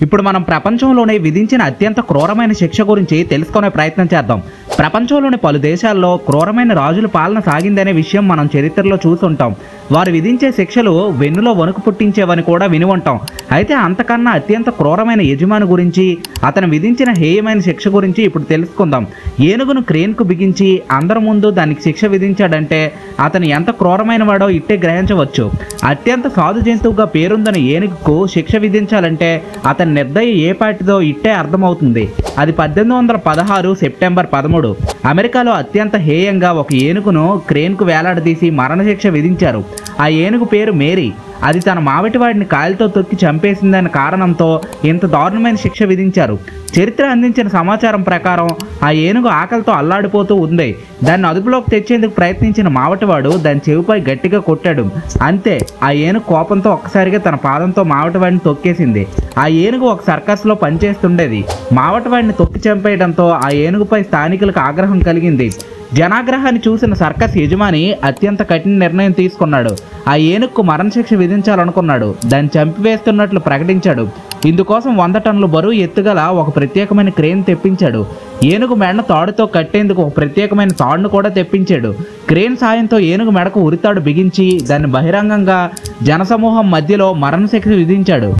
ఇప్పుడు మనం ప్రపంచంలోనే విధించిన అత్యంత క్రూరమైన శిక్ష గురించి తెలుసుకునే ప్రయత్నం చేద్దాం. ప్రపంచంలోని పలు దేశాల్లో క్రూరమైన రాజుల పాలన సాగిందనే విషయం మనం చరిత్రలో చూసుంటాం. వారు విధించే శిక్షలు వెన్నులో వణుకు పుట్టించేవని కూడా విని ఉంటాం. అయితే అంతకన్నా అత్యంత క్రూరమైన యజమాని గురించి, అతను విధించిన హేయమైన శిక్ష గురించి ఇప్పుడు తెలుసుకుందాం. ఏనుగును క్రేన్కు బిగించి అందరి ముందు దానికి శిక్ష విధించాడంటే అతను ఎంత క్రూరమైన వాడో ఇట్టే గ్రహించవచ్చు. అత్యంత సాధు జంతువుగా పేరుందని ఏనుగుకు శిక్ష విధించాలంటే అతని నిర్దయ ఏ పాటిదో ఇట్టే అర్థమవుతుంది. అది 1816 సెప్టెంబర్ 13 అమెరికాలో అత్యంత హేయంగా ఒక ఏనుగును క్రేన్కు వేలాడదీసి మరణశిక్ష విధించారు. ఆ ఏనుగు పేరు మేరీ. అది తన మావటివాడిని కాలితో తొక్కి చంపేసిందన్న కారణంతో ఇంత దారుణమైన శిక్ష విధించారు. చరిత్ర అందించిన సమాచారం ప్రకారం ఆ ఏనుగు ఆకలితో అల్లాడిపోతూ ఉంది. దాన్ని అదుపులోకి తెచ్చేందుకు ప్రయత్నించిన మావటివాడు దాని చెవిపై గట్టిగా కొట్టాడు. అంతే, ఆ ఏనుగు కోపంతో ఒక్కసారిగా తన పాదంతో మావటివాడిని తొక్కేసింది. ఆ ఏనుగు ఒక సర్కస్లో పనిచేస్తుండేది. మావటివాడిని తొక్కి చంపేయడంతో ఆ ఏనుగుపై స్థానికులకు ఆగ్రహం కలిగింది. జనాగ్రహాన్ని చూసిన సర్కస్ యజమాని అత్యంత కఠిన నిర్ణయం తీసుకున్నాడు. ఆ ఏనుగుకు మరణశిక్ష విధించాలనుకున్నాడు. దాన్ని చంపివేస్తున్నట్లు ప్రకటించాడు. ఇందుకోసం 100 టన్నుల బరువు ఎత్తుగల ఒక ప్రత్యేకమైన క్రేన్ తెప్పించాడు. ఏనుగు మెడను తాడుతో కట్టేందుకు ఒక ప్రత్యేకమైన తాడును కూడా తెప్పించాడు. క్రేన్ సాయంతో ఏనుగు మెడకు ఉరితాడు బిగించి దాన్ని బహిరంగంగా జనసమూహం మధ్యలో మరణశిక్ష విధించాడు.